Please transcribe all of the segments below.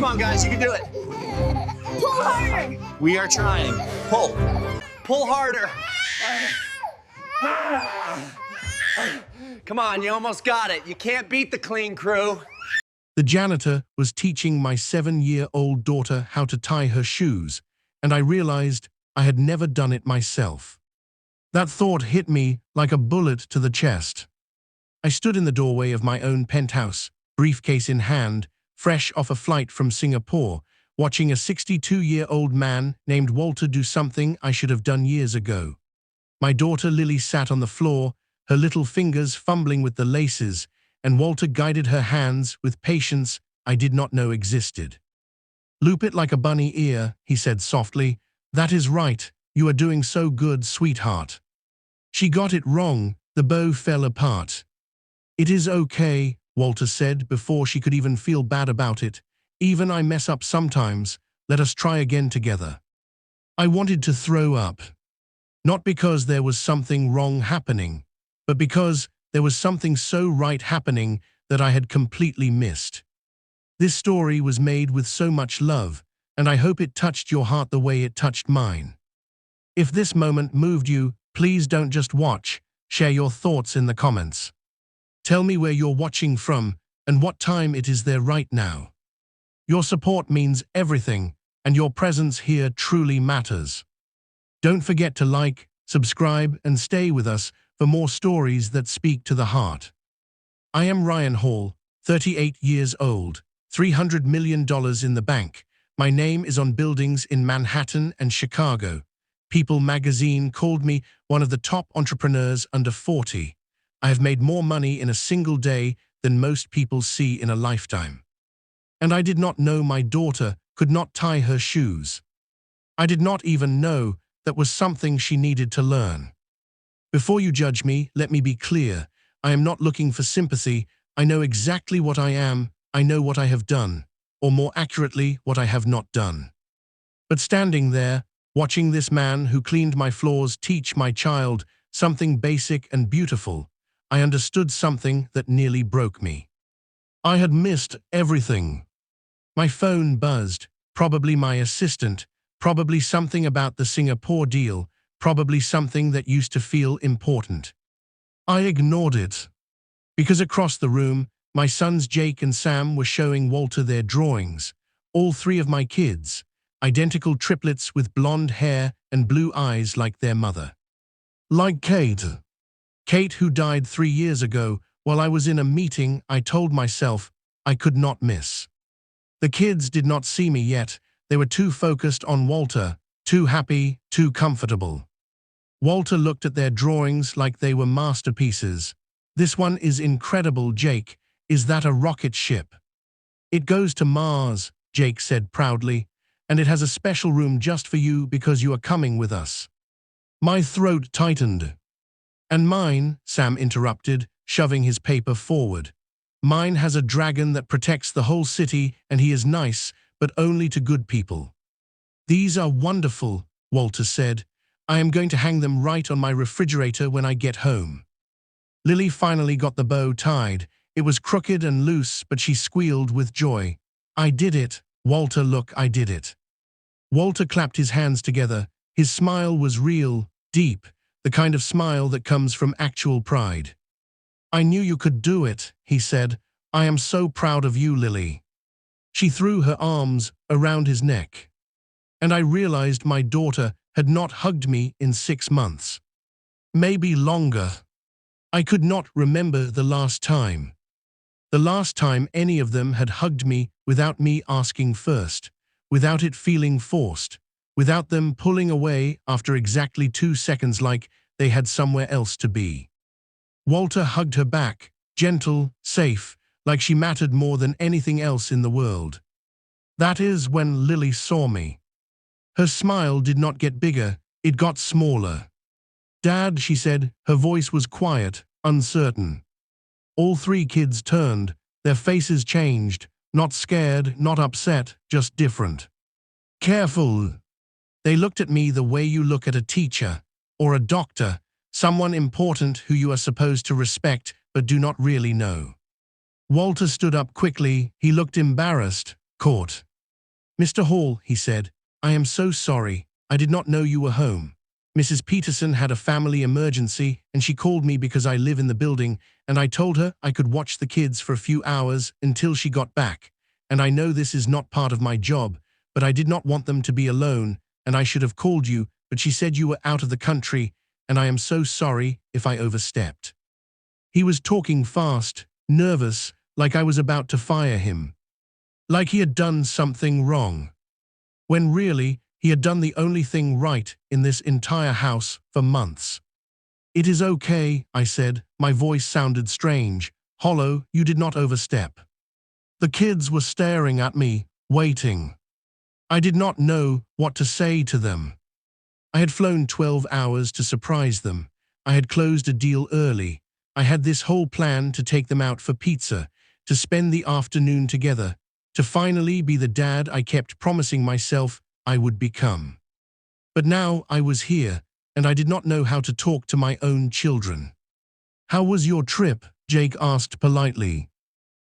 Come on, guys, you can do it. Pull harder. We are trying. Pull. Pull harder. Come on, you almost got it. You can't beat the clean crew. The janitor was teaching my 7-year-old daughter how to tie her shoes, and I realized I had never done it myself. That thought hit me like a bullet to the chest. I stood in the doorway of my own penthouse, briefcase in hand, fresh off a flight from Singapore, watching a 62-year-old man named Walter do something I should have done years ago. My daughter Lily sat on the floor, her little fingers fumbling with the laces, and Walter guided her hands with patience I did not know existed. "Loop it like a bunny ear," he said softly. "That is right. You are doing so good, sweetheart." She got it wrong. The bow fell apart. "It is okay," Walter said before she could even feel bad about it. "Even I mess up sometimes. Let us try again together." I wanted to throw up. Not because there was something wrong happening, but because there was something so right happening that I had completely missed. This story was made with so much love, and I hope it touched your heart the way it touched mine. If this moment moved you, please don't just watch, share your thoughts in the comments. Tell me where you're watching from and what time it is there right now. Your support means everything, and your presence here truly matters. Don't forget to like, subscribe, and stay with us for more stories that speak to the heart. I am Ryan Hall, 38 years old, $300 million in the bank. My name is on buildings in Manhattan and Chicago. People magazine called me one of the top entrepreneurs under 40. I have made more money in a single day than most people see in a lifetime. And I did not know my daughter could not tie her shoes. I did not even know that was something she needed to learn. Before you judge me, let me be clear. I am not looking for sympathy. I know exactly what I am. I know what I have done, or more accurately, what I have not done. But standing there, watching this man who cleaned my floors teach my child something basic and beautiful, I understood something that nearly broke me. I had missed everything. My phone buzzed, probably my assistant, probably something about the Singapore deal, probably something that used to feel important. I ignored it. Because across the room, my sons Jake and Sam were showing Walter their drawings. All 3 of my kids, identical triplets with blonde hair and blue eyes like their mother. Like Kate. Kate, who died 3 years ago, while I was in a meeting I told myself I could not miss. The kids did not see me yet. They were too focused on Walter, too happy, too comfortable. Walter looked at their drawings like they were masterpieces. "This one is incredible, Jake. Is that a rocket ship?" "It goes to Mars," Jake said proudly, "and it has a special room just for you because you are coming with us." My throat tightened. "And mine," Sam interrupted, shoving his paper forward. "Mine has a dragon that protects the whole city, and he is nice, but only to good people." "These are wonderful," Walter said. "I am going to hang them right on my refrigerator when I get home." Lily finally got the bow tied. It was crooked and loose, but she squealed with joy. "I did it, Walter, look, I did it." Walter clapped his hands together. His smile was real, deep, the kind of smile that comes from actual pride. "I knew you could do it," he said. "I am so proud of you, Lily." She threw her arms around his neck. And I realized my daughter had not hugged me in 6 months. Maybe longer. I could not remember the last time. The last time any of them had hugged me without me asking first, without it feeling forced, without them pulling away after exactly 2 seconds like they had somewhere else to be. Walter hugged her back, gentle, safe, like she mattered more than anything else in the world. That is when Lily saw me. Her smile did not get bigger, it got smaller. "Dad," she said, her voice was quiet, uncertain. All 3 kids turned, their faces changed, not scared, not upset, just different. "Careful." They looked at me the way you look at a teacher, or a doctor, someone important who you are supposed to respect but do not really know. Walter stood up quickly. He looked embarrassed, caught. "Mr. Hall," he said, "I am so sorry. I did not know you were home. Mrs. Peterson had a family emergency and she called me because I live in the building, and I told her I could watch the kids for a few hours until she got back. And I know this is not part of my job, but I did not want them to be alone, and I should have called you, but she said you were out of the country, and I am so sorry if I overstepped." He was talking fast, nervous, like I was about to fire him. Like he had done something wrong. When really, he had done the only thing right in this entire house for months. "It is okay," I said. My voice sounded strange, hollow. "You did not overstep." The kids were staring at me, waiting. I did not know what to say to them. I had flown 12 hours to surprise them. I had closed a deal early. I had this whole plan to take them out for pizza, to spend the afternoon together, to finally be the dad I kept promising myself I would become. But now I was here, and I did not know how to talk to my own children. "How was your trip?" Jake asked politely.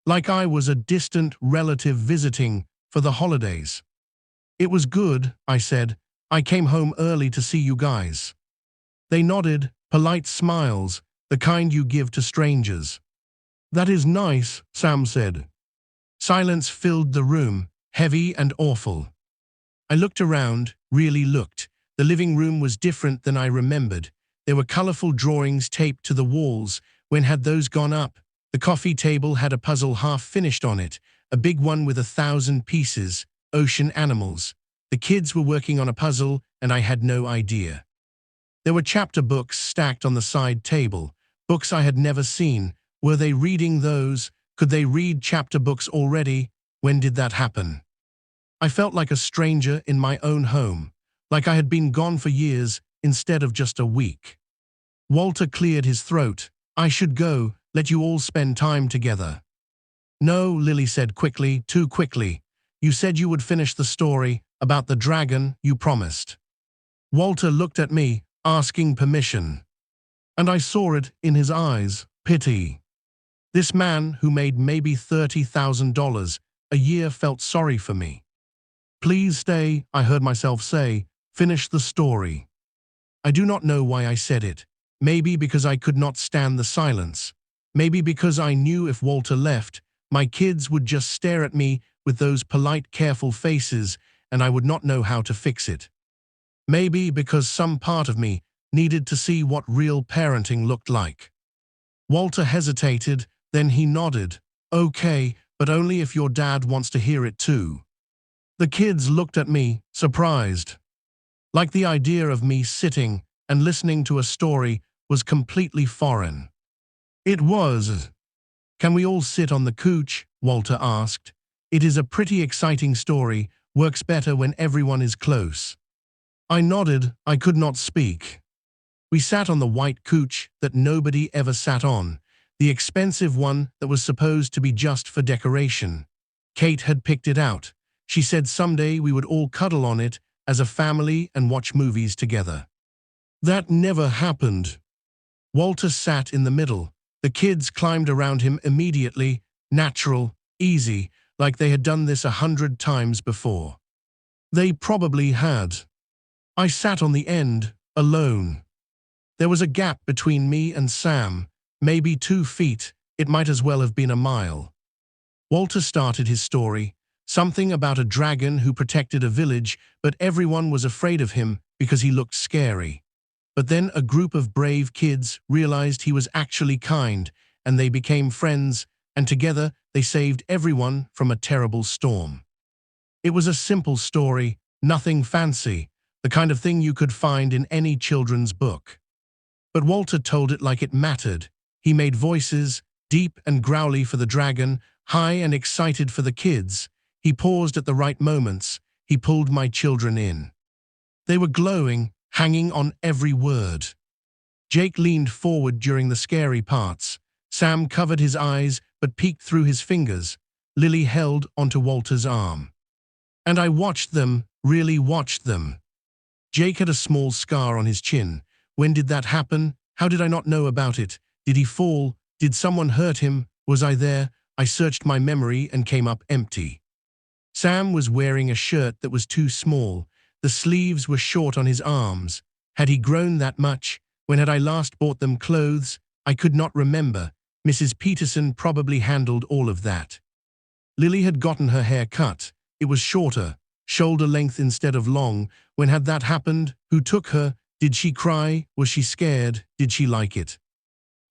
Like I was a distant relative visiting for the holidays. "It was good," I said. "I came home early to see you guys." They nodded, polite smiles, the kind you give to strangers. "That is nice," Sam said. Silence filled the room, heavy and awful. I looked around, really looked. The living room was different than I remembered. There were colorful drawings taped to the walls. When had those gone up? The coffee table had a puzzle half finished on it, a big one with 1,000 pieces, ocean animals. The kids were working on a puzzle, and I had no idea. There were chapter books stacked on the side table, books I had never seen. Were they reading those? Could they read chapter books already? When did that happen? I felt like a stranger in my own home, like I had been gone for years instead of just a week. Walter cleared his throat. "I should go, let you all spend time together." "No," Lily said quickly, too quickly. "You said you would finish the story about the dragon, you promised." Walter looked at me, asking permission. And I saw it in his eyes, pity. This man who made maybe $30,000 a year felt sorry for me. "Please stay," I heard myself say. "Finish the story." I do not know why I said it. Maybe because I could not stand the silence. Maybe because I knew if Walter left, my kids would just stare at me with those polite, careful faces, and I would not know how to fix it. Maybe because some part of me needed to see what real parenting looked like. Walter hesitated, then he nodded. "Okay, but only if your dad wants to hear it too." The kids looked at me, surprised. Like the idea of me sitting and listening to a story was completely foreign. It was. "Can we all sit on the couch?" Walter asked. "It is a pretty exciting story, works better when everyone is close." I nodded. I could not speak. We sat on the white couch that nobody ever sat on, the expensive one that was supposed to be just for decoration. Kate had picked it out. She said someday we would all cuddle on it as a family and watch movies together. That never happened. Walter sat in the middle. The kids climbed around him immediately, natural, easy, like they had done this 100 times before. They probably had. I sat on the end, alone. There was a gap between me and Sam, maybe 2 feet, it might as well have been a mile. Walter started his story. Something about a dragon who protected a village, but everyone was afraid of him because he looked scary. But then a group of brave kids realized he was actually kind, and they became friends, and together they saved everyone from a terrible storm. It was a simple story, nothing fancy, the kind of thing you could find in any children's book. But Walter told it like it mattered. He made voices, deep and growly for the dragon, high and excited for the kids. He paused at the right moments. He pulled my children in. They were glowing, hanging on every word. Jake leaned forward during the scary parts. Sam covered his eyes but peeked through his fingers. Lily held onto Walter's arm. And I watched them, really watched them. Jake had a small scar on his chin. When did that happen? How did I not know about it? Did he fall? Did someone hurt him? Was I there? I searched my memory and came up empty. Sam was wearing a shirt that was too small. The sleeves were short on his arms. Had he grown that much? When had I last bought them clothes? I could not remember. Mrs. Peterson probably handled all of that. Lily had gotten her hair cut. It was shorter, shoulder length instead of long. When had that happened? Who took her? Did she cry? Was she scared? Did she like it?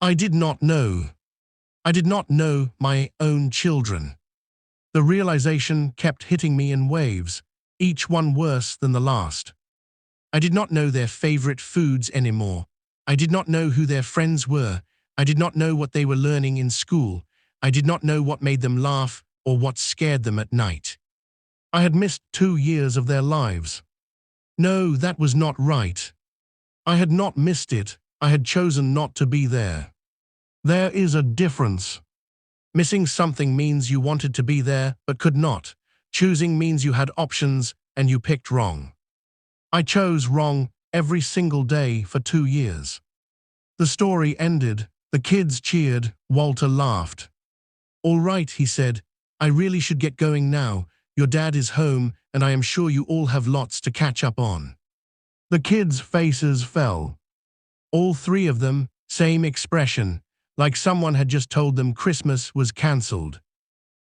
I did not know. I did not know my own children. The realization kept hitting me in waves, each one worse than the last. I did not know their favorite foods anymore. I did not know who their friends were. I did not know what they were learning in school. I did not know what made them laugh or what scared them at night. I had missed 2 years of their lives. No, that was not right. I had not missed it. I had chosen not to be there. There is a difference. Missing something means you wanted to be there but could not. Choosing means you had options and you picked wrong. I chose wrong every single day for 2 years. The story ended. The kids cheered. Walter laughed. "All right," he said. "I really should get going now. Your dad is home, and I am sure you all have lots to catch up on." The kids' faces fell. All 3 of them, same expression, like someone had just told them Christmas was cancelled.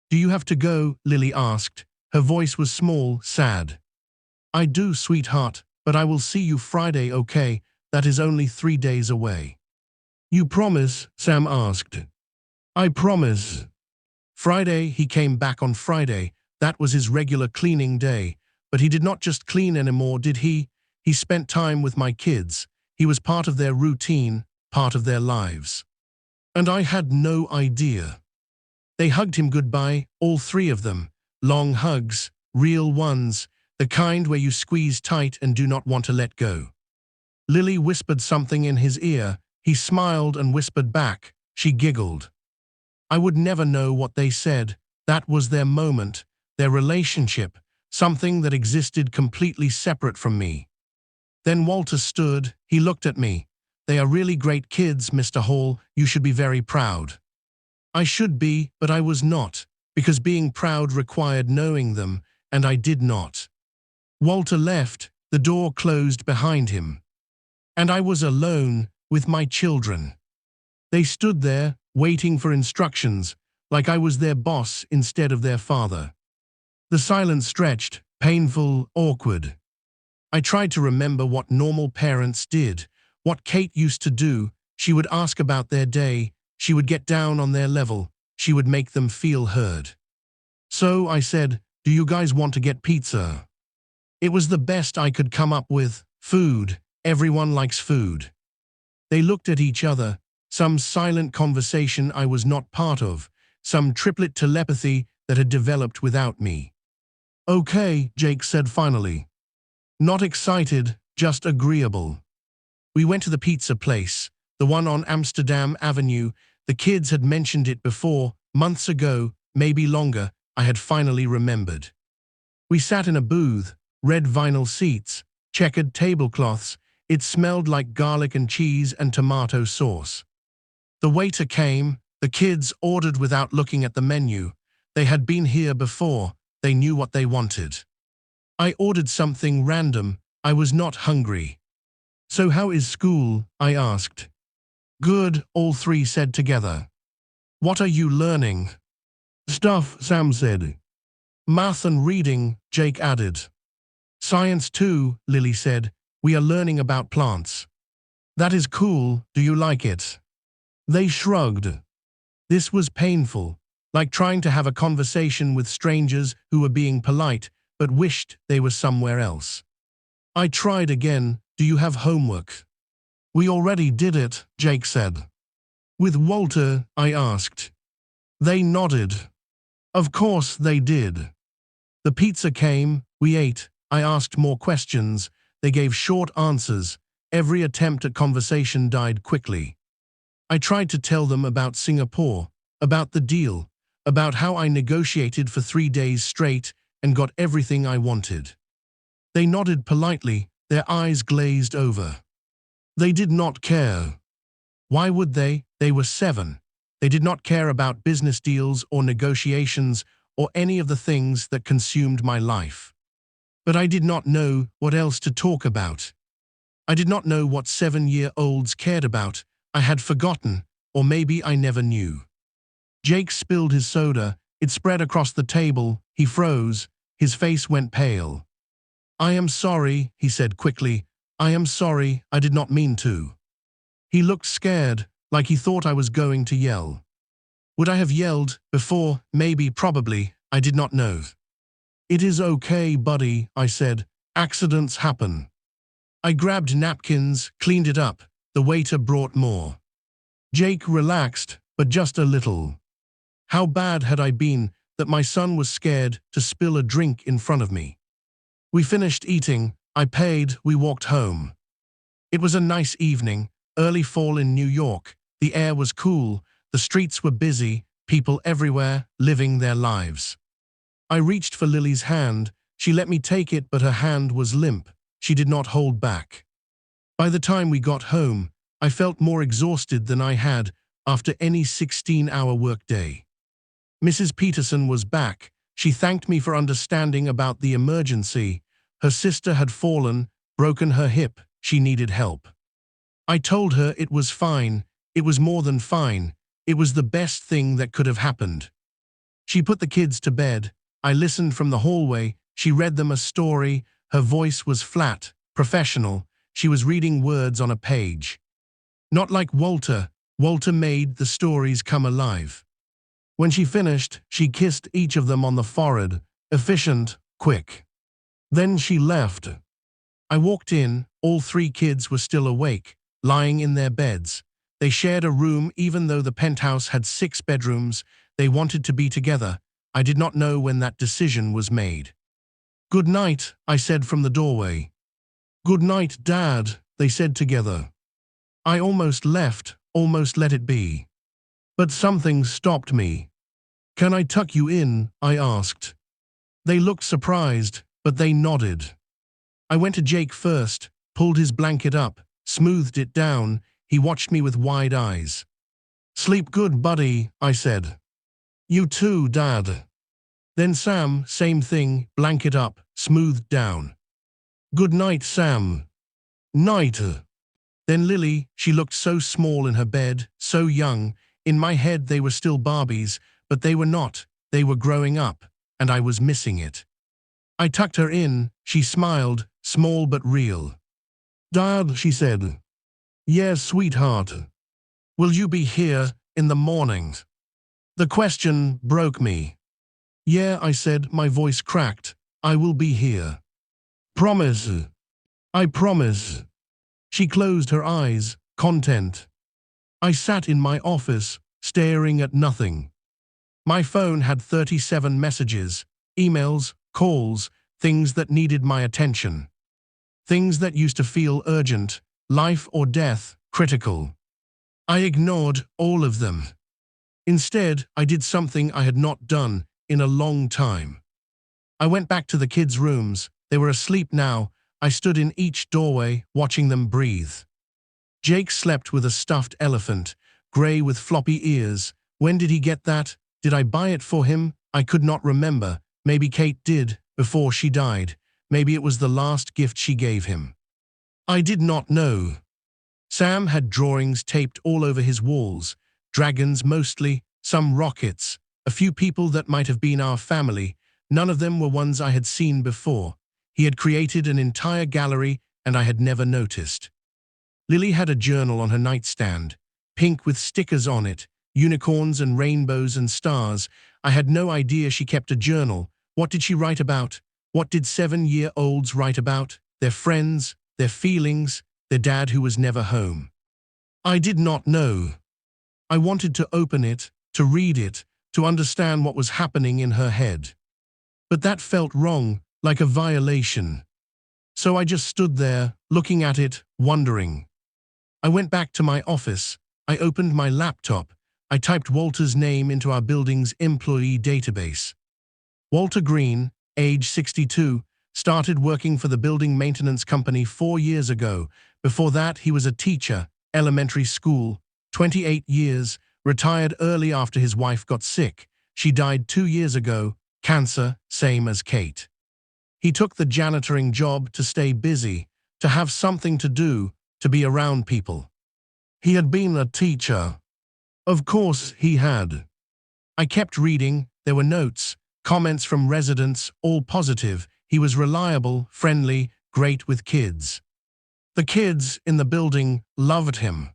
"Do you have to go?" Lily asked. Her voice was small, sad. "I do, sweetheart, but I will see you Friday, okay? That is only 3 days away." "You promise?" Sam asked. "I promise." Friday, he came back on Friday. That was his regular cleaning day. But he did not just clean anymore, did he? He spent time with my kids. He was part of their routine, part of their lives. And I had no idea. They hugged him goodbye, all 3 of them. Long hugs, real ones, the kind where you squeeze tight and do not want to let go. Lily whispered something in his ear. He smiled and whispered back. She giggled. I would never know what they said. That was their moment, their relationship, something that existed completely separate from me. Then Walter stood. He looked at me. "They are really great kids, Mr. Hall. You should be very proud." I should be, but I was not, because being proud required knowing them, and I did not. Walter left. The door closed behind him. And I was alone with my children. They stood there, waiting for instructions, like I was their boss instead of their father. The silence stretched, painful, awkward. I tried to remember what normal parents did, what Kate used to do. She would ask about their day. She would get down on their level. She would make them feel heard. So I said, "Do you guys want to get pizza?" It was the best I could come up with. Food. Everyone likes food. They looked at each other. Some silent conversation I was not part of. Some triplet telepathy that had developed without me. "Okay," Jake said finally. Not excited, just agreeable. We went to the pizza place, the one on Amsterdam Avenue. The kids had mentioned it before, months ago, maybe longer. I had finally remembered. We sat in a booth, red vinyl seats, checkered tablecloths. It smelled like garlic and cheese and tomato sauce. The waiter came. The kids ordered without looking at the menu. They had been here before. They knew what they wanted. I ordered something random. I was not hungry. "So how is school?" I asked. "Good," all 3 said together. "What are you learning?" "Stuff," Sam said. "Math and reading," Jake added. "Science too," Lily said. "We are learning about plants." "That is cool. Do you like it?" They shrugged. This was painful, like trying to have a conversation with strangers who were being polite but wished they were somewhere else. I tried again. "Do you have homework?" "We already did it," Jake said. "With Walter?" I asked. They nodded. Of course they did. The pizza came. We ate. I asked more questions. They gave short answers. Every attempt at conversation died quickly. I tried to tell them about Singapore, about the deal, about how I negotiated for 3 days straight and got everything I wanted. They nodded politely, their eyes glazed over. They did not care. Why would they? They were 7. They did not care about business deals or negotiations. or any of the things that consumed my life. But I did not know what else to talk about. I did not know what 7-year-olds cared about. I had forgotten, or maybe I never knew. Jake spilled his soda. It spread across the table. He froze. His face went pale. "I am sorry," he said quickly. "I am sorry, I did not mean to." He looked scared, like he thought I was going to yell. Would I have yelled before? Maybe, probably. I did not know. "It is okay, buddy," I said. "Accidents happen." I grabbed napkins, cleaned it up. The waiter brought more. Jake relaxed, but just a little. How bad had I been that my son was scared to spill a drink in front of me? We finished eating. I paid. We walked home. It was a nice evening, early fall in New York. The air was cool. The streets were busy, people everywhere, living their lives. I reached for Lily's hand. She let me take it, but her hand was limp. She did not hold back. By the time we got home, I felt more exhausted than I had after any 16-hour workday. Mrs. Peterson was back. She thanked me for understanding about the emergency. Her sister had fallen, broken her hip. She needed help. I told her it was fine. It was more than fine. It was the best thing that could have happened. She put the kids to bed. I listened from the hallway. She read them a story. Her voice was flat, professional. She was reading words on a page. Not like Walter. Walter made the stories come alive. When she finished, she kissed each of them on the forehead. Efficient, quick. Then she left. I walked in. All 3 kids were still awake, lying in their beds. They shared a room even though the penthouse had 6 bedrooms. They wanted to be together. I did not know when that decision was made. "Good night," I said from the doorway. "Good night, Dad," they said together. I almost left, almost let it be. But something stopped me. "Can I tuck you in?" I asked. They looked surprised, but they nodded. I went to Jake first, pulled his blanket up, smoothed it down. He watched me with wide eyes. "Sleep good, buddy," I said. "You too, Dad." Then Sam, same thing, blanket up, smoothed down. "Good night, Sam." "Night." Then Lily, she looked so small in her bed, so young. In my head they were still Barbies, but they were not. They were growing up, and I was missing it. I tucked her in. She smiled, small but real. "Dad," she said. "Yes, sweetheart. Will you be here in the morning?" The question broke me. "Yeah," I said, my voice cracked. "I will be here." "Promise." "I promise." She closed her eyes, content. I sat in my office, staring at nothing. My phone had 37 messages, emails, calls, things that needed my attention. Things that used to feel urgent, life or death, critical. I ignored all of them. Instead, I did something I had not done in a long time. I went back to the kids' rooms. They were asleep now. I stood in each doorway, watching them breathe. Jake slept with a stuffed elephant, gray with floppy ears. When did he get that? Did I buy it for him? I could not remember. Maybe Kate did, before she died. Maybe it was the last gift she gave him. I did not know. Sam had drawings taped all over his walls. Dragons mostly, some rockets, a few people that might have been our family. None of them were ones I had seen before. He had created an entire gallery, and I had never noticed. Lily had a journal on her nightstand, pink with stickers on it, unicorns and rainbows and stars. I had no idea she kept a journal. What did she write about? What did 7-year-olds write about? Their friends, their feelings, their dad who was never home. I did not know. I wanted to open it, to read it, to understand what was happening in her head. But that felt wrong, like a violation. So I just stood there, looking at it, wondering. I went back to my office. I opened my laptop. I typed Walter's name into our building's employee database. Walter Green, age 62, started working for the building maintenance company 4 years ago. Before that, he was a teacher, elementary school, 28 years, retired early after his wife got sick. She died 2 years ago. cancer, same as Kate. He took the janitoring job to stay busy, to have something to do, to be around people. He had been a teacher. Of course he had. I kept reading, there were notes, comments from residents, all positive. He was reliable, friendly, great with kids. The kids in the building loved him.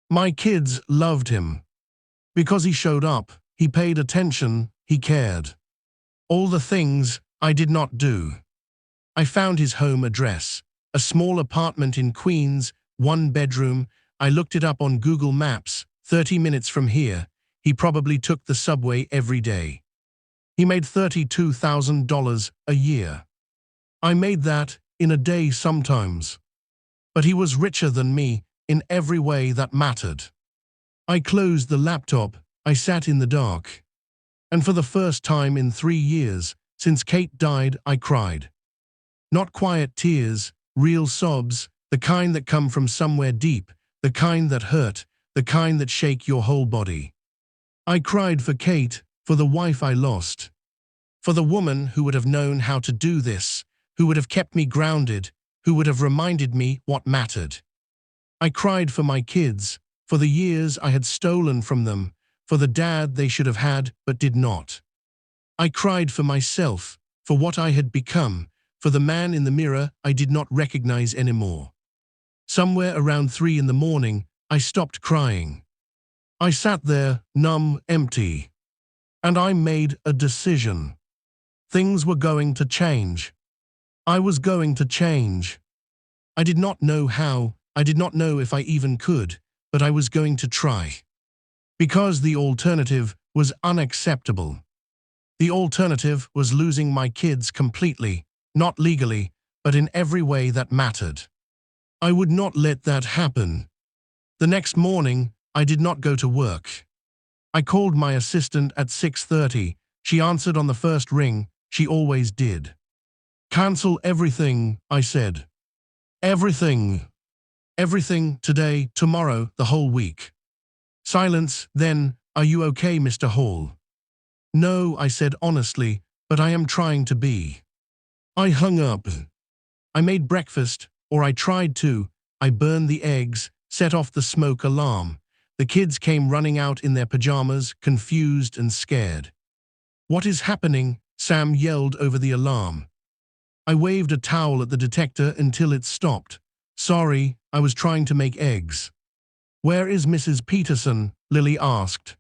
My kids loved him. Because he showed up, he paid attention, he cared. All the things I did not do. I found his home address, a small apartment in Queens, 1 bedroom. I looked it up on Google Maps, 30 minutes from here. He probably took the subway every day. He made $32,000 a year. I made that in a day sometimes. But he was richer than me in every way that mattered. I closed the laptop, I sat in the dark. And for the first time in 3 years, since Kate died, I cried. Not quiet tears, real sobs, the kind that come from somewhere deep, the kind that hurt, the kind that shake your whole body. I cried for Kate, for the wife I lost. For the woman who would have known how to do this, who would have kept me grounded, who would have reminded me what mattered. I cried for my kids, for the years I had stolen from them, for the dad they should have had but did not. I cried for myself, for what I had become, for the man in the mirror I did not recognize anymore. Somewhere around 3 in the morning, I stopped crying. I sat there, numb, empty. And I made a decision. Things were going to change. I was going to change. I did not know how, I did not know if I even could, but I was going to try. Because the alternative was unacceptable. The alternative was losing my kids completely, not legally, but in every way that mattered. I would not let that happen. The next morning, I did not go to work. I called my assistant at 6:30. She answered on the first ring, she always did. Cancel everything, I said. Everything. Everything, today, tomorrow, the whole week. Silence, then, are you okay, Mr. Hall? No, I said honestly, but I am trying to be. I hung up. I made breakfast, or I tried to. I burned the eggs, set off the smoke alarm. The kids came running out in their pajamas, confused and scared. What is happening? Sam yelled over the alarm. I waved a towel at the detector until it stopped. Sorry, I was trying to make eggs. Where is Mrs. Peterson? Lily asked.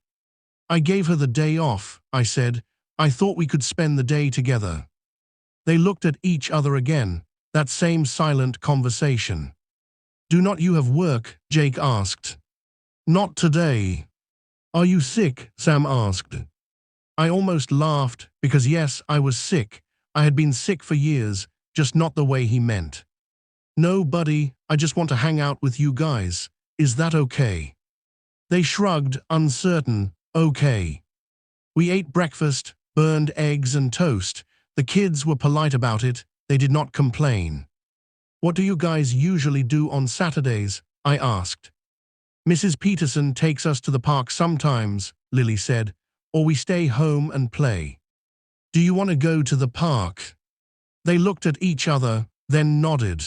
I gave her the day off, I said. I thought we could spend the day together. They looked at each other again, that same silent conversation. Do not you have work? Jake asked. Not today. Are you sick? Sam asked. I almost laughed, because yes, I was sick. I had been sick for years, just not the way he meant. No, buddy, I just want to hang out with you guys. Is that okay? They shrugged, uncertain. Okay. We ate breakfast, burned eggs and toast. The kids were polite about it. They did not complain. What do you guys usually do on Saturdays? I asked. Mrs. Peterson takes us to the park sometimes, Lily said, or we stay home and play. Do you want to go to the park? They looked at each other, then nodded.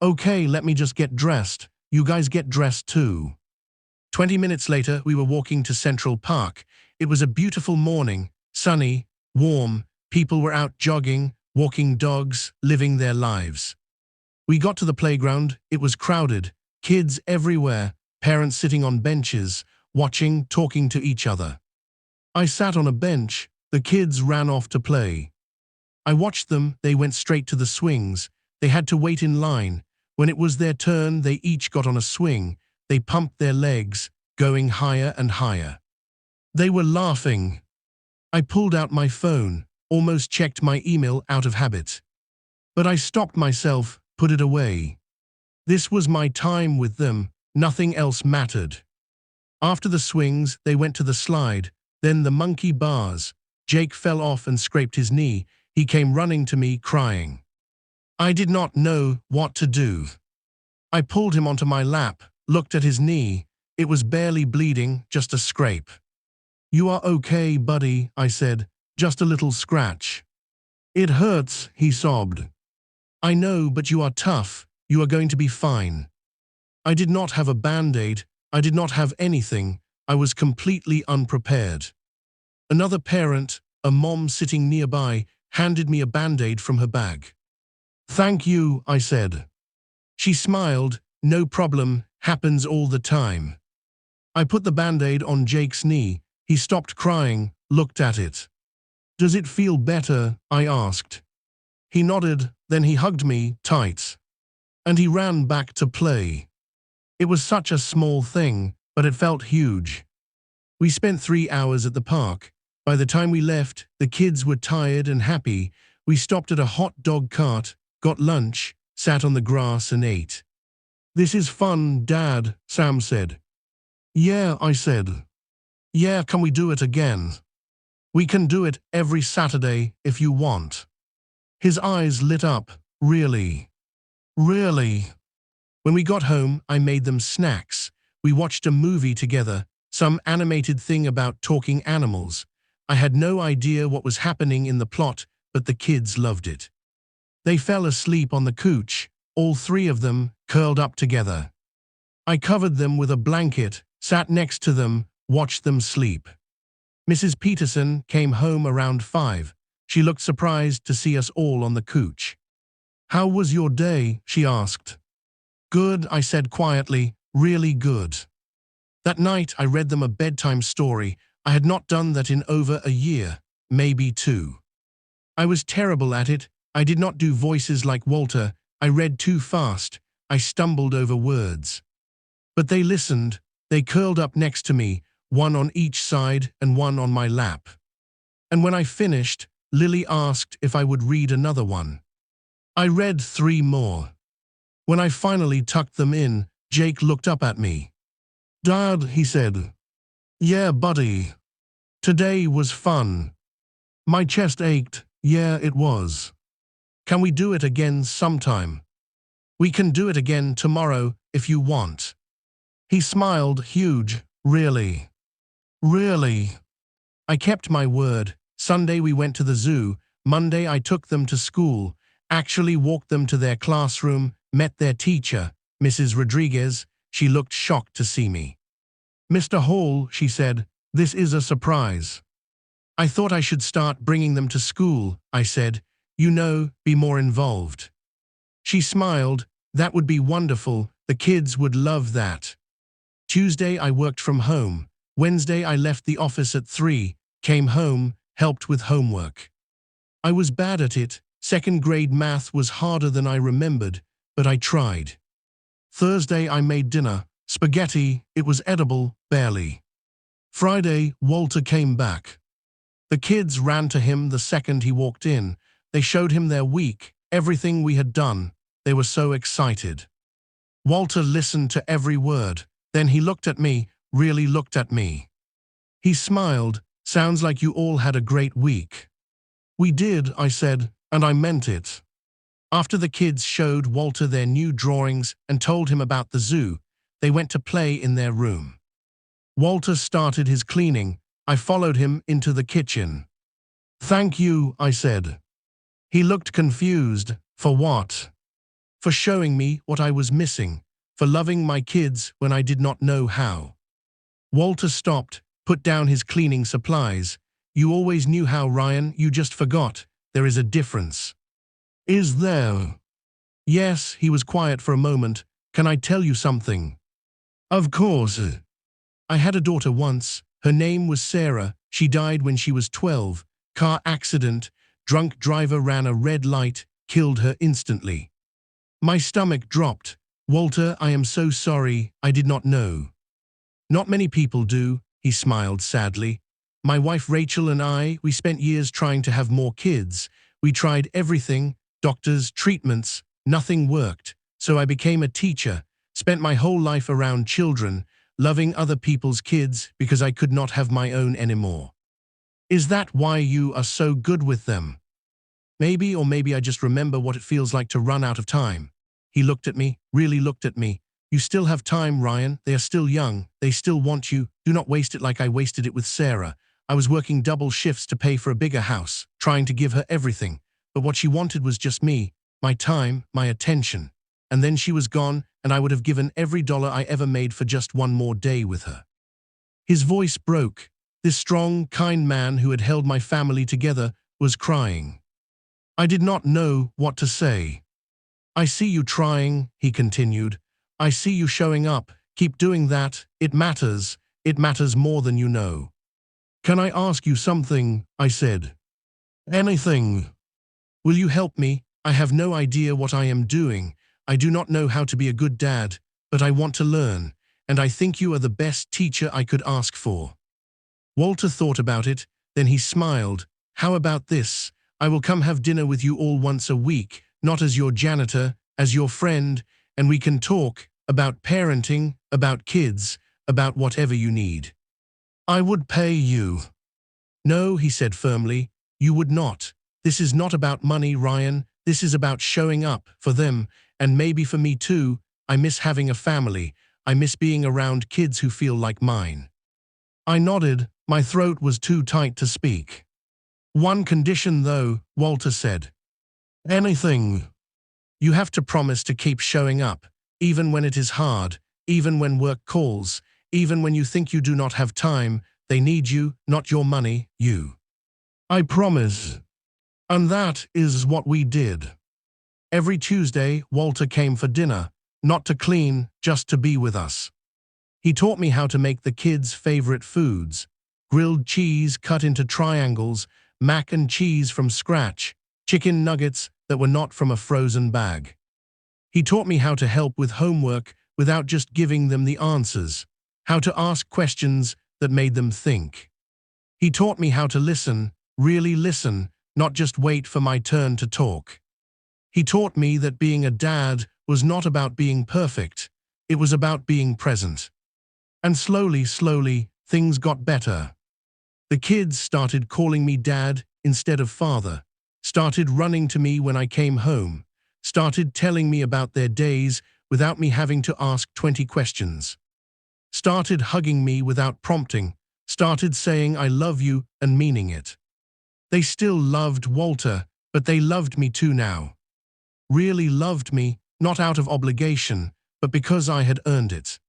Okay, let me just get dressed. You guys get dressed too. 20 minutes later, we were walking to Central Park. It was a beautiful morning, sunny, warm. People were out jogging, walking dogs, living their lives. We got to the playground. It was crowded. Kids everywhere, parents sitting on benches, watching, talking to each other. I sat on a bench. The kids ran off to play. I watched them. They went straight to the swings. They had to wait in line. When it was their turn, they each got on a swing. They pumped their legs, going higher and higher. They were laughing. I pulled out my phone, almost checked my email out of habit. But I stopped myself, put it away. This was my time with them. Nothing else mattered. After the swings, they went to the slide, then the monkey bars. Jake fell off and scraped his knee. He came running to me, crying. I did not know what to do. I pulled him onto my lap, looked at his knee. It was barely bleeding, just a scrape. You are okay, buddy, I said. just a little scratch. It hurts, he sobbed. I know, but you are tough. You are going to be fine. I did not have a band-aid. I did not have anything. I was completely unprepared. Another parent, a mom sitting nearby, handed me a band-aid from her bag. Thank you, I said. She smiled. No problem, happens all the time. I put the band-aid on Jake's knee. He stopped crying, looked at it. Does it feel better? I asked. He nodded, then he hugged me tight. And he ran back to play. It was such a small thing, but it felt huge. We spent 3 hours at the park. By the time we left, the kids were tired and happy. We stopped at a hot dog cart, got lunch, sat on the grass and ate. This is fun, Dad, Sam said. Yeah, I said. Yeah, can we do it again? We can do it every Saturday if you want. His eyes lit up. Really? Really? When we got home, I made them snacks. We watched a movie together, some animated thing about talking animals. I had no idea what was happening in the plot, but the kids loved it. They fell asleep on the couch, all 3 of them curled up together. I covered them with a blanket, sat next to them, watched them sleep. Mrs. Peterson came home around 5. She looked surprised to see us all on the couch. How was your day? She asked. Good, I said quietly, really good. That night I read them a bedtime story. I had not done that in over a year, maybe 2. I was terrible at it. I did not do voices like Walter. I read too fast. I stumbled over words. But they listened. They curled up next to me, one on each side and one on my lap. And when I finished, Lily asked if I would read another one. I read 3 more. When I finally tucked them in, Jake looked up at me. Dad, he said. Yeah, buddy. Today was fun. My chest ached. Yeah, it was. Can we do it again sometime? We can do it again tomorrow if you want. He smiled huge. Really? Really? I kept my word. Sunday we went to the zoo. Monday I took them to school, actually walked them to their classroom, met their teacher, Mrs. Rodriguez. She looked shocked to see me. Mr. Hall, she said, this is a surprise. I thought I should start bringing them to school, I said. You know, be more involved. She smiled. That would be wonderful. The kids would love that. Tuesday I worked from home. Wednesday I left the office at 3, came home, helped with homework. I was bad at it. 2nd grade math was harder than I remembered, but I tried. Thursday I made dinner. Spaghetti, it was edible, barely. Friday, Walter came back. The kids ran to him the second he walked in. They showed him their week, everything we had done. They were so excited. Walter listened to every word. Then he looked at me, really looked at me. He smiled. Sounds like you all had a great week. We did, I said, and I meant it. After the kids showed Walter their new drawings and told him about the zoo, they went to play in their room. Walter started his cleaning. I followed him into the kitchen. Thank you, I said. He looked confused. For what? For showing me what I was missing, for loving my kids when I did not know how. Walter stopped, put down his cleaning supplies. You always knew how, Ryan, you just forgot. There is a difference. Is there? Yes, he was quiet for a moment. Can I tell you something? Of course. I had a daughter once. Her name was Sarah. She died when she was 12. Car accident. Drunk driver ran a red light, killed her instantly. My stomach dropped. Walter, I am so sorry. I did not know. Not many people do, he smiled sadly. My wife Rachel and I, we spent years trying to have more kids. We tried everything, doctors, treatments, nothing worked. So I became a teacher, spent my whole life around children, loving other people's kids because I could not have my own anymore. Is that why you are so good with them? Maybe, or maybe I just remember what it feels like to run out of time. He looked at me, really looked at me. You still have time, Ryan. They are still young. They still want you. Do not waste it like I wasted it with Sarah. I was working double shifts to pay for a bigger house, trying to give her everything. But what she wanted was just me, my time, my attention. And then she was gone, and I would have given every dollar I ever made for just one more day with her. His voice broke. This strong, kind man who had held my family together was crying. I did not know what to say. I see you trying, he continued. I see you showing up. Keep doing that. It matters. It matters more than you know. Can I ask you something? I said. Anything. Will you help me? I have no idea what I am doing. I do not know how to be a good dad, but I want to learn, and I think you are the best teacher I could ask for. Walter thought about it, then he smiled. How about this? I will come have dinner with you all once a week, not as your janitor, as your friend, and we can talk about parenting, about kids, about whatever you need. I would pay you. No, he said firmly, you would not. This is not about money, Ryan. This is about showing up for them, and maybe for me too. I miss having a family. I miss being around kids who feel like mine. I nodded. My throat was too tight to speak. One condition, though, Walter said. Anything. You have to promise to keep showing up, even when it is hard, even when work calls, even when you think you do not have time. They need you, not your money, you. I promise. And that is what we did. Every Tuesday, Walter came for dinner, not to clean, just to be with us. He taught me how to make the kids' favorite foods, grilled cheese cut into triangles, mac and cheese from scratch, chicken nuggets that were not from a frozen bag. He taught me how to help with homework without just giving them the answers, how to ask questions that made them think. He taught me how to listen, really listen, not just wait for my turn to talk. He taught me that being a dad was not about being perfect, it was about being present. And slowly, things got better. The kids started calling me dad instead of father, started running to me when I came home, started telling me about their days without me having to ask 20 questions, started hugging me without prompting, started saying I love you and meaning it. They still loved Walter, but they loved me too now. Really loved me, not out of obligation, but because I had earned it.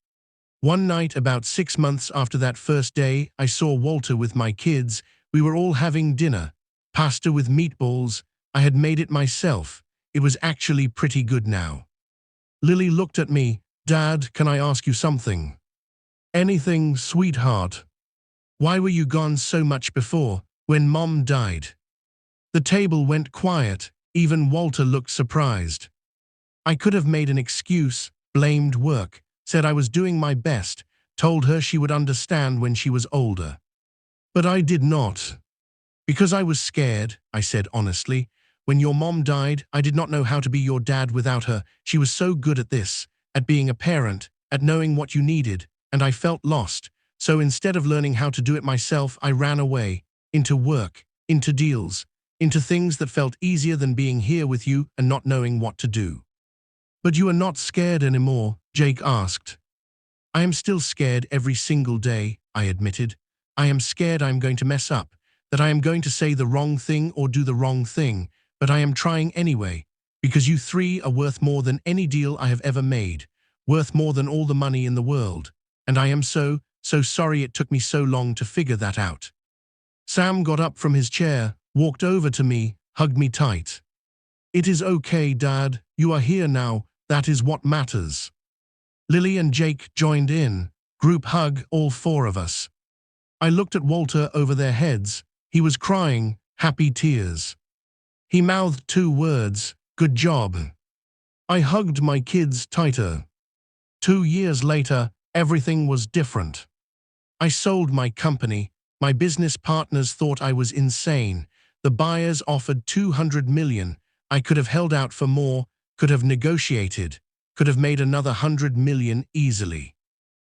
One night, about 6 months after that first day, I saw Walter with my kids. We were all having dinner, pasta with meatballs. I had made it myself. It was actually pretty good now. Lily looked at me. Dad, can I ask you something? Anything, sweetheart. Why were you gone so much before, when Mom died? The table went quiet. Even Walter looked surprised. I could have made an excuse, blamed work, said I was doing my best, told her she would understand when she was older. But I did not. Because I was scared, I said honestly. When your mom died, I did not know how to be your dad without her. She was so good at this, at being a parent, at knowing what you needed, and I felt lost. So instead of learning how to do it myself, I ran away, into work, into deals, into things that felt easier than being here with you and not knowing what to do. But you are not scared anymore, Jake asked. I am still scared every single day, I admitted. I am scared I am going to mess up, that I am going to say the wrong thing or do the wrong thing, but I am trying anyway, because you three are worth more than any deal I have ever made, worth more than all the money in the world, and I am so sorry it took me so long to figure that out. Sam got up from his chair, walked over to me, hugged me tight. It is okay, Dad, you are here now, that is what matters. Lily and Jake joined in, group hug, all four of us. I looked at Walter over their heads. He was crying, happy tears. He mouthed 2 words, good job. I hugged my kids tighter. 2 years later, everything was different. I sold my company. My business partners thought I was insane. The buyers offered $200 million. I could have held out for more, could have negotiated, could have made another $100 million easily.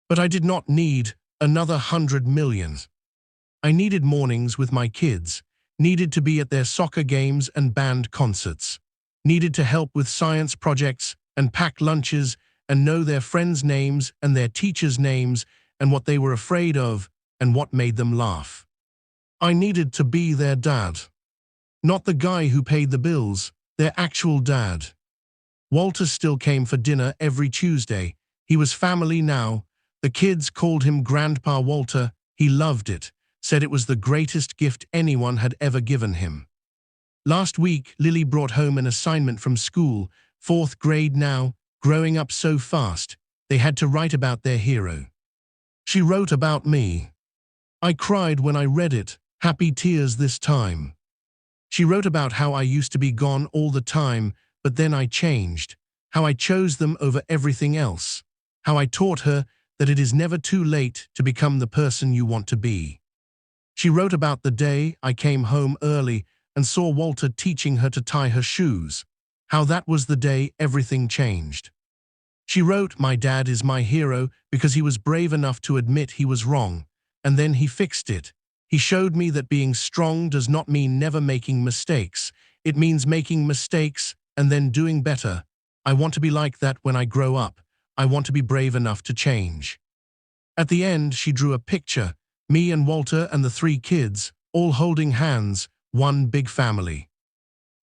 But I did not need another $100 million. I needed mornings with my kids, needed to be at their soccer games and band concerts, needed to help with science projects and pack lunches and know their friends' names and their teachers' names and what they were afraid of and what made them laugh. I needed to be their dad. Not the guy who paid the bills, their actual dad. Walter still came for dinner every Tuesday. He was family now. The kids called him Grandpa Walter. He loved it, said it was the greatest gift anyone had ever given him. Last week, Lily brought home an assignment from school, 4th grade now, growing up so fast. They had to write about their hero. She wrote about me. I cried when I read it, happy tears this time. She wrote about how I used to be gone all the time, but then I changed, how I chose them over everything else, how I taught her that it is never too late to become the person you want to be. She wrote about the day I came home early and saw Walter teaching her to tie her shoes, how that was the day everything changed. She wrote, my dad is my hero because he was brave enough to admit he was wrong, and then he fixed it. He showed me that being strong does not mean never making mistakes. It means making mistakes and then doing better. I want to be like that when I grow up. I want to be brave enough to change. At the end, she drew a picture, me and Walter and the 3 kids, all holding hands, one big family.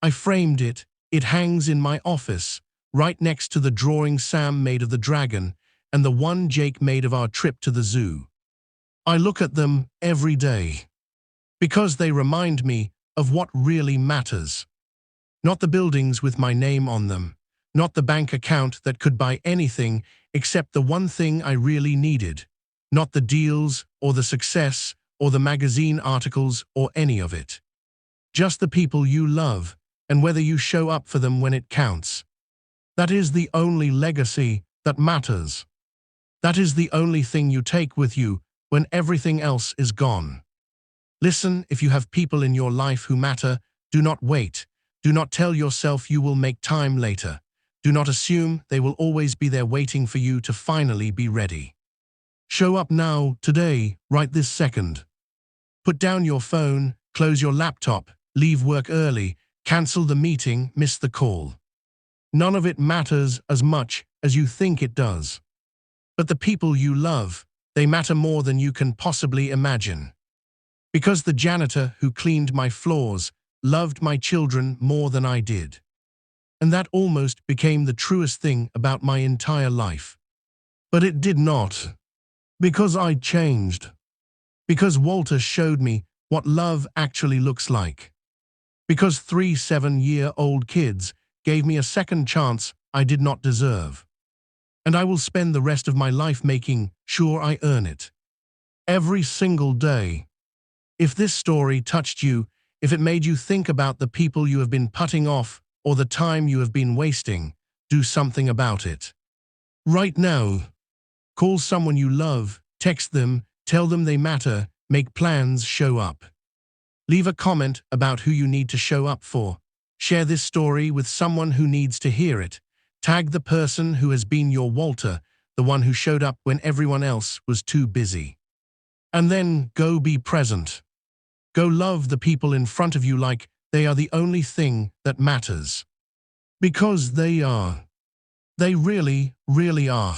I framed it. It hangs in my office, right next to the drawing Sam made of the dragon and the one Jake made of our trip to the zoo. I look at them every day because they remind me of what really matters. Not the buildings with my name on them, not the bank account that could buy anything except the one thing I really needed, not the deals or the success or the magazine articles or any of it. Just the people you love and whether you show up for them when it counts. That is the only legacy that matters. That is the only thing you take with you when everything else is gone. Listen, if you have people in your life who matter, do not wait. Do not tell yourself you will make time later. Do not assume they will always be there waiting for you to finally be ready. Show up now, today, right this second. Put down your phone, close your laptop, leave work early, cancel the meeting, miss the call. None of it matters as much as you think it does. But the people you love, they matter more than you can possibly imagine. Because the janitor who cleaned my floors loved my children more than I did. And that almost became the truest thing about my entire life. But it did not. Because I changed. Because Walter showed me what love actually looks like. Because 3 7-year-old kids gave me a second chance I did not deserve. And I will spend the rest of my life making sure I earn it. Every single day. If this story touched you, if it made you think about the people you have been putting off or the time you have been wasting, do something about it. Right now. Call someone you love, text them, tell them they matter, make plans, show up. Leave a comment about who you need to show up for. Share this story with someone who needs to hear it. Tag the person who has been your Walter, the one who showed up when everyone else was too busy. And then go be present. Go love the people in front of you like they are the only thing that matters. Because they are. They really, really are.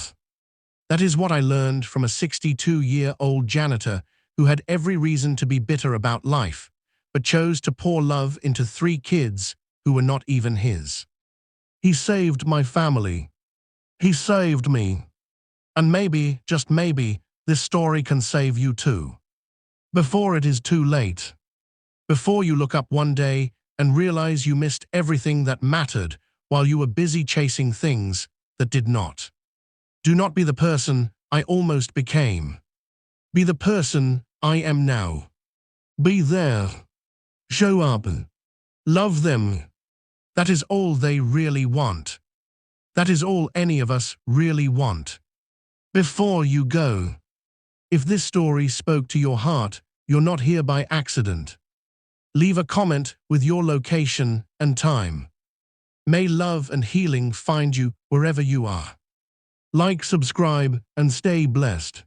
That is what I learned from a 62-year-old janitor who had every reason to be bitter about life, but chose to pour love into 3 kids who were not even his. He saved my family. He saved me. And maybe, just maybe, this story can save you too. Before it is too late. Before you look up one day and realize you missed everything that mattered while you were busy chasing things that did not. Do not be the person I almost became. Be the person I am now. Be there. Show up. Love them. That is all they really want. That is all any of us really want. Before you go. If this story spoke to your heart, you're not here by accident. Leave a comment with your location and time. May love and healing find you wherever you are. Like, subscribe, and stay blessed.